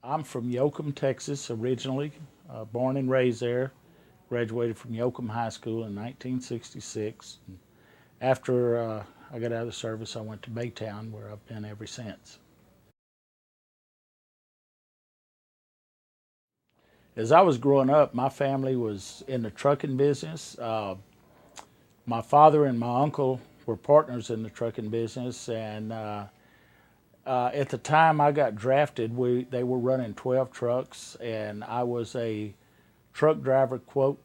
I'm from Yoakum, Texas, originally, born and raised there. Graduated from Yoakum High School in 1966. After I got out of the service, I went to Baytown, where I've been ever since. As I was growing up, my family was in the trucking business. My father and my uncle were partners in the trucking business, and at the time I got drafted, they were running 12 trucks, and I was a truck driver, quote,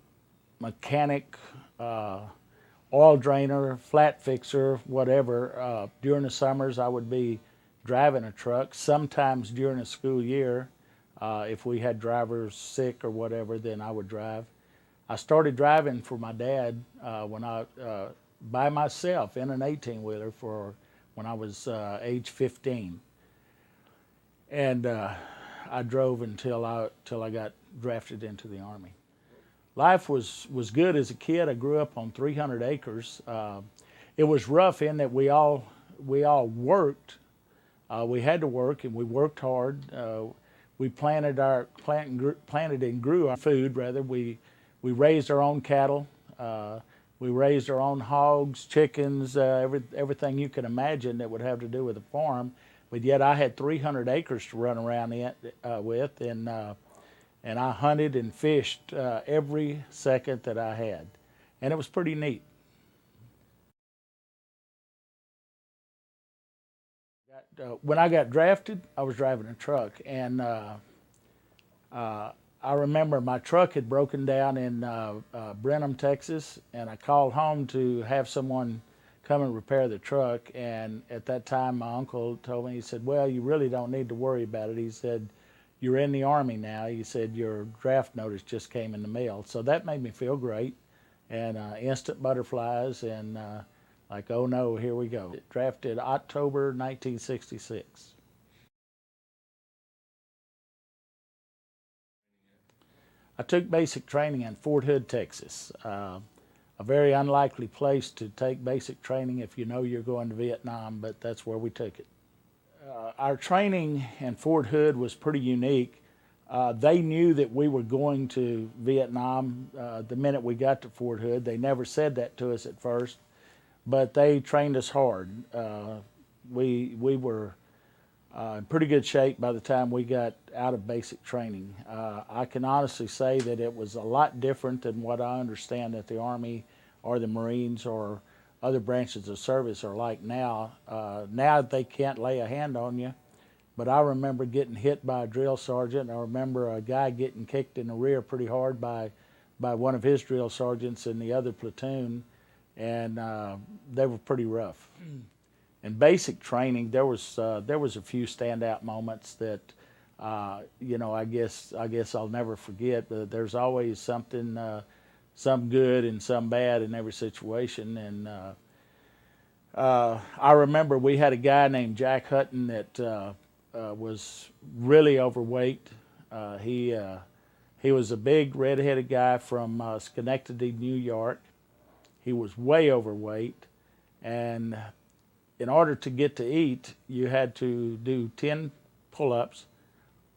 mechanic, oil drainer, flat fixer, whatever. During the summers, I would be driving a truck. Sometimes during the school year, if we had drivers sick or whatever, then I would drive. I started driving for my dad when I by myself in an 18-wheeler for when I was age 15, and I drove until I got drafted into the Army. Life was good as a kid. I grew up on 300 acres. It was rough in that we all worked. We had to work, and we worked hard. We planted and grew our food. Rather, we raised our own cattle. We raised our own hogs, chickens, everything you can imagine that would have to do with a farm. But yet, I had 300 acres to run around with, and I hunted and fished every second that I had, and it was pretty neat. When I got drafted, I was driving a truck, and I remember my truck had broken down in Brenham, Texas, and I called home to have someone come and repair the truck. And at that time, my uncle told me, he said, "Well, you really don't need to worry about it." He said, "You're in the Army now." He said, "Your draft notice just came in the mail." So that made me feel great, and instant butterflies, and like, oh no, here we go. Drafted October 1966. I took basic training in Fort Hood, Texas. A very unlikely place to take basic training if you know you're going to Vietnam, but that's where we took it. Our training in Fort Hood was pretty unique. They knew that we were going to Vietnam the minute we got to Fort Hood. They never said that to us at first, but they trained us hard. We were in pretty good shape by the time we got out of basic training. I can honestly say that it was a lot different than what I understand that the Army or the Marines or other branches of service are like now. Now they can't lay a hand on you, but I remember getting hit by a drill sergeant. I remember a guy getting kicked in the rear pretty hard by one of his drill sergeants in the other platoon, and they were pretty rough. In basic training, there was a few standout moments that I guess I'll never forget. But there's always something, some good and some bad in every situation. And I remember we had a guy named Jack Hutton that was really overweight. He was a big red-headed guy from Schenectady, New York. He was way overweight, and in order to get to eat, you had to do 10 pull-ups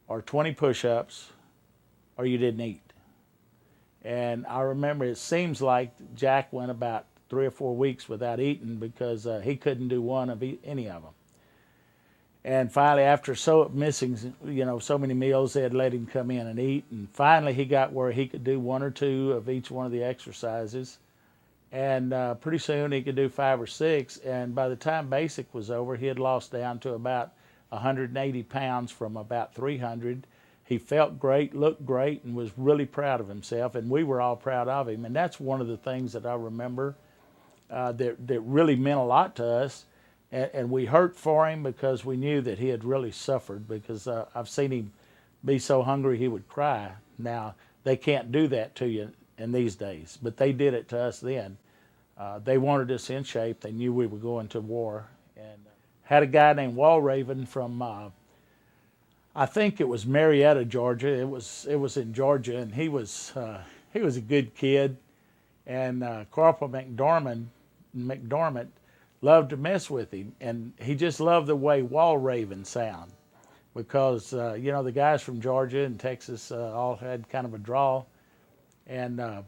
or 20 push-ups, or you didn't eat. And I remember it seems like Jack went about 3 or 4 weeks without eating because he couldn't do one of any of them. And finally, after missing so many meals, they had let him come in and eat. And finally, he got where he could do 1 or 2 of each one of the exercises. And pretty soon he could do 5 or 6, and by the time basic was over, he had lost down to about 180 pounds from about 300. He felt great, looked great, and was really proud of himself, and we were all proud of him. And that's one of the things that I remember that really meant a lot to us, and we hurt for him because we knew that he had really suffered, because I've seen him be so hungry he would cry. Now, they can't do that to you in these days, but they did it to us then. They wanted us in shape. They knew we were going to war, and had a guy named Walraven from I think it was Marietta, Georgia. It was in Georgia, and he was a good kid, and Corporal McDormand loved to mess with him, and he just loved the way Walraven sound. because the guys from Georgia and Texas all had kind of a draw, and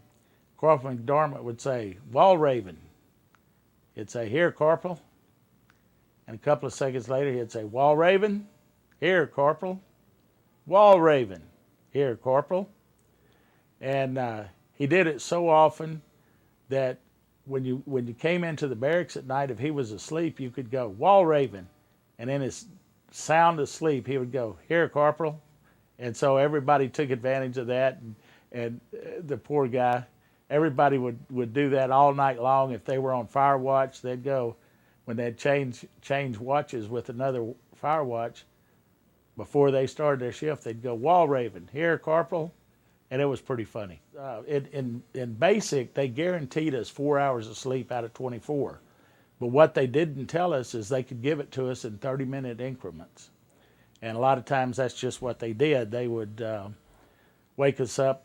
Corporal McDermott would say, "Wall Raven." He'd say, "Here, Corporal." And a couple of seconds later, he'd say, "Wall Raven." "Here, Corporal." "Wall Raven." "Here, Corporal." And he did it so often that when you came into the barracks at night, if he was asleep, you could go, "Wall Raven." And in his sound asleep, he would go, "Here, Corporal." And so everybody took advantage of that, and the poor guy, everybody would do that all night long. If they were on fire watch, they'd go, when they'd change watches with another fire watch, before they started their shift, they'd go, "Wall Raven." "Here, Corporal." And it was pretty funny. In basic, they guaranteed us 4 hours of sleep out of 24. But what they didn't tell us is they could give it to us in 30-minute increments. And a lot of times that's just what they did. They would wake us up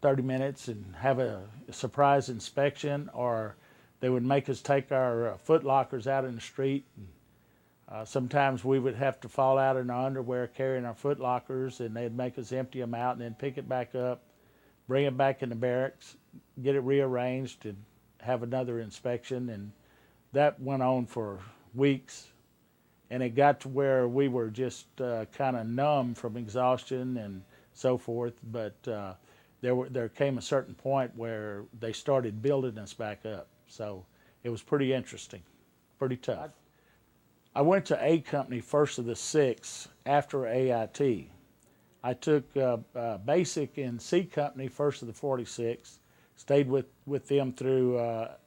30 minutes and have a surprise inspection, or they would make us take our foot lockers out in the street. Sometimes we would have to fall out in our underwear carrying our foot lockers, and they'd make us empty them out and then pick it back up, bring it back in the barracks, get it rearranged, and have another inspection. And that went on for weeks. And it got to where we were just kind of numb from exhaustion and so forth. But there came a certain point where they started building us back up. So it was pretty interesting, pretty tough. I went to A Company, 1st of the 6th, after AIT. I took basic in C Company, 1st of the 46th, stayed with them through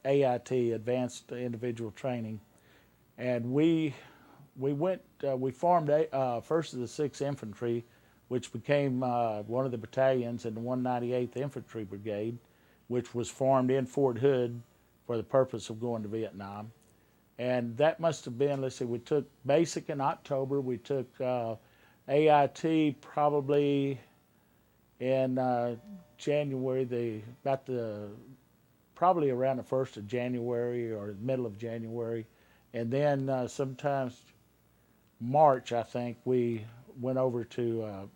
AIT, Advanced Individual Training, and we formed 1st of the 6th Infantry, which became one of the battalions in the 198th Infantry Brigade, which was formed in Fort Hood for the purpose of going to Vietnam. And that must have been, let's see, we took basic in October. We took AIT probably in January, probably around the 1st of January or the middle of January. And then sometimes March, I think, we went over to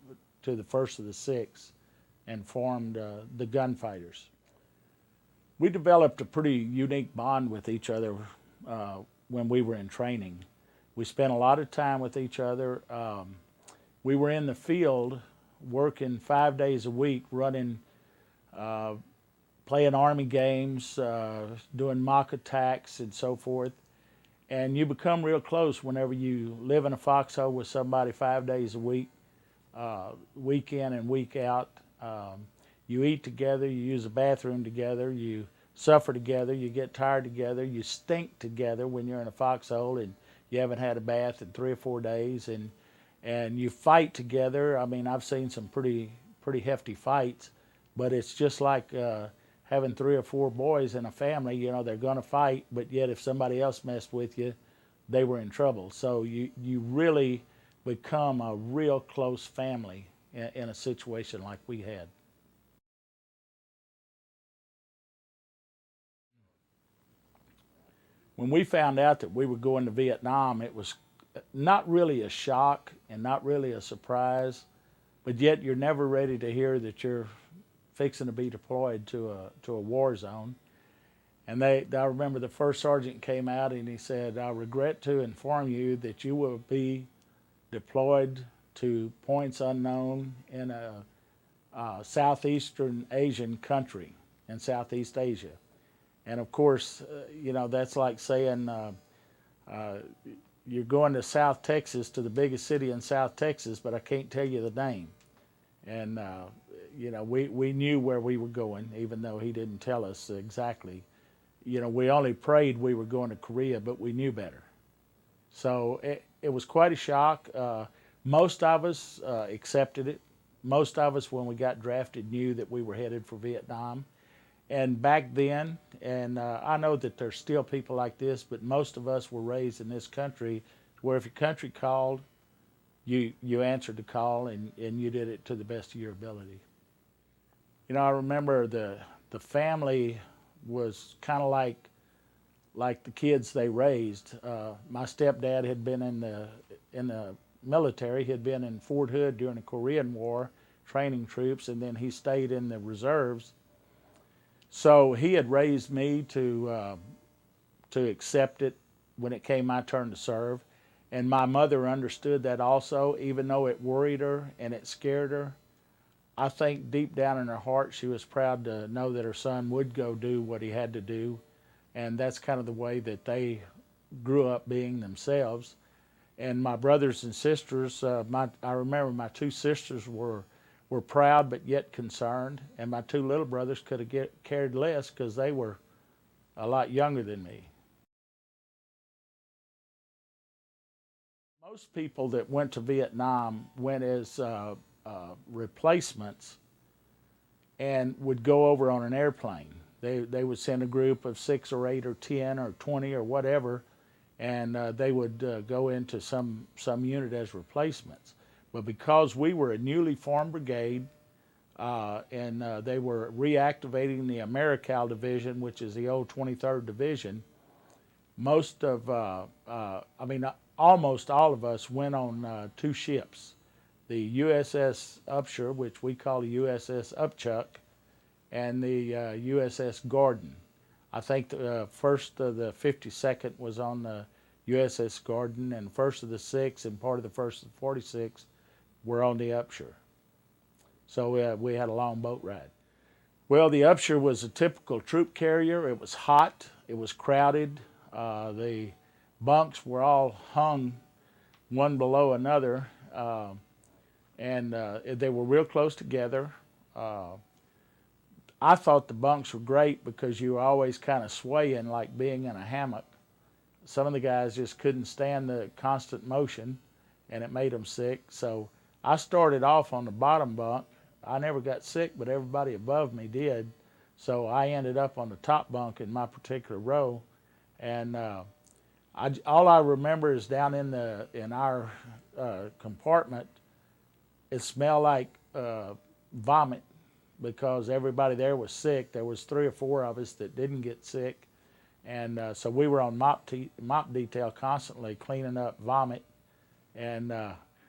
the 1st of the 6th and formed the Gunfighters. We developed a pretty unique bond with each other when we were in training. We spent a lot of time with each other. We were in the field working 5 days a week, running, playing Army games, doing mock attacks and so forth. And you become real close whenever you live in a foxhole with somebody 5 days a week, week in and week out. You eat together, you use the bathroom together, you suffer together, you get tired together, you stink together when you're in a foxhole and you haven't had a bath in 3 or 4 days, and you fight together. I mean, I've seen some pretty hefty fights, but it's just like having 3 or 4 boys in a family. You know, they're going to fight, but yet if somebody else messed with you, they were in trouble. So you really become a real close family in a situation like we had. When we found out that we were going to Vietnam, it was not really a shock and not really a surprise, but yet you're never ready to hear that you're fixing to be deployed to a war zone. And I remember the first sergeant came out and he said, "I regret to inform you that you will be deployed to points unknown in a Southeastern Asian country, in Southeast Asia." And of course, that's like saying you're going to South Texas, to the biggest city in South Texas, but I can't tell you the name. And we knew where we were going, even though he didn't tell us exactly. We only prayed we were going to Korea, but we knew better. So it was quite a shock. Most of us accepted it. Most of us, when we got drafted, knew that we were headed for Vietnam. And back then, and I know that there's still people like this, but most of us were raised in this country where if your country called, you answered the call and you did it to the best of your ability. I remember the family was kind of like the kids they raised. My stepdad had been in the military. He had been in Fort Hood during the Korean War, training troops, and then he stayed in the reserves. So he had raised me to accept it when it came my turn to serve. And my mother understood that also, even though it worried her and it scared her. I think deep down in her heart she was proud to know that her son would go do what he had to do. And that's kind of the way that they grew up being themselves. And my brothers and sisters, I remember my two sisters were proud but yet concerned. And my two little brothers could have cared less because they were a lot younger than me. Most people that went to Vietnam went as replacements and would go over on an airplane. They would send a group of 6 or 8 or 10 or 20 or whatever, and they would go into some unit as replacements. But because we were a newly formed brigade, and they were reactivating the AmeriCal division, which is the old 23rd Division, almost all of us went on 2 ships. The USS Upshur, which we call the USS Upchuck, and the USS Gordon. I think the first of the 52nd was on the USS Gordon, and the first of the 6 and part of the first of the 46 were on the Upshur. So we had a long boat ride. Well, the Upshur was a typical troop carrier. It was hot. It was crowded. The bunks were all hung one below another, and they were real close together. I thought the bunks were great because you were always kind of swaying like being in a hammock. Some of the guys just couldn't stand the constant motion, and it made them sick. So I started off on the bottom bunk. I never got sick, but everybody above me did. So I ended up on the top bunk in my particular row, and all I remember is down in our compartment, it smelled like vomit because everybody there was sick. There was 3 or 4 of us that didn't get sick, and so we were on mop detail constantly cleaning up vomit. And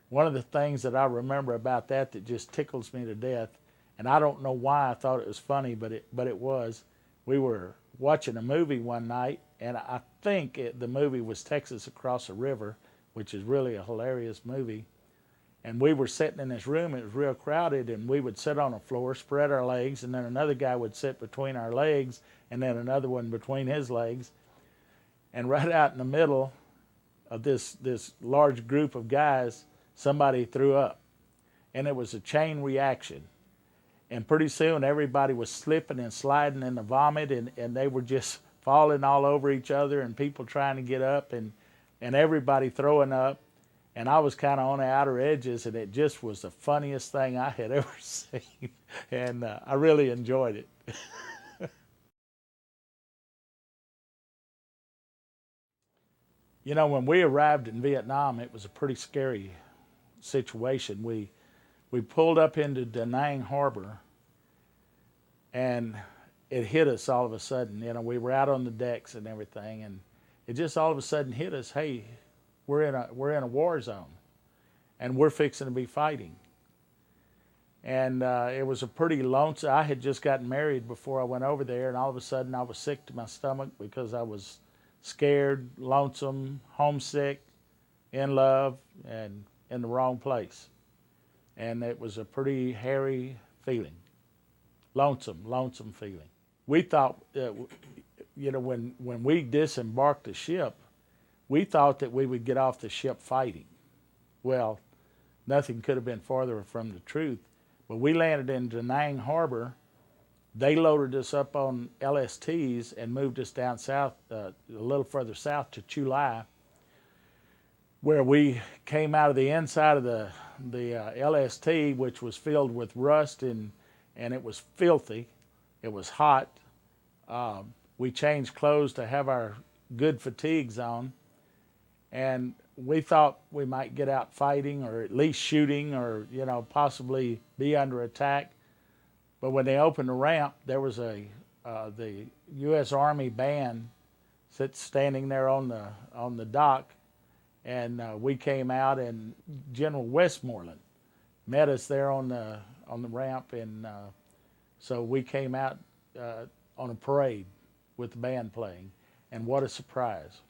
one of the things that I remember about that just tickles me to death, and I don't know why I thought it was funny, but it was. We were watching a movie one night, and I think the movie was Texas Across the River, which is really a hilarious movie. And we were sitting in this room. It was real crowded, and we would sit on the floor, spread our legs, and then another guy would sit between our legs, and then another one between his legs. And right out in the middle of this large group of guys, somebody threw up. And it was a chain reaction. And pretty soon everybody was slipping and sliding in the vomit, and they were just falling all over each other, and people trying to get up, and everybody throwing up. And I was kind of on the outer edges, and it just was the funniest thing I had ever seen. And I really enjoyed it. You know, when we arrived in Vietnam, it was a pretty scary situation. We pulled up into Da Nang Harbor, and it hit us all of a sudden. You know, we were out on the decks and everything, and it just all of a sudden hit us, hey, we're in a war zone, and we're fixing to be fighting. And it was a pretty lonesome. I had just gotten married before I went over there, and all of a sudden I was sick to my stomach because I was scared, lonesome, homesick, in love, and in the wrong place. And it was a pretty hairy feeling, lonesome feeling. We thought, you know, when we disembarked the ship, we thought that we would get off the ship fighting. Well, nothing could have been farther from the truth. But we landed in Da Nang Harbor. They loaded us up on LSTs and moved us down south, a little further south to Chu Lai, where we came out of the inside of the LST, which was filled with rust, and it was filthy. It was hot. We changed clothes to have our good fatigues on, and we thought we might get out fighting or at least shooting or, you know, possibly be under attack. But when they opened the ramp, there was the U.S. Army band standing there on the dock, and we came out, and General Westmoreland met us there on the ramp, and so we came out on a parade with the band playing, and what a surprise.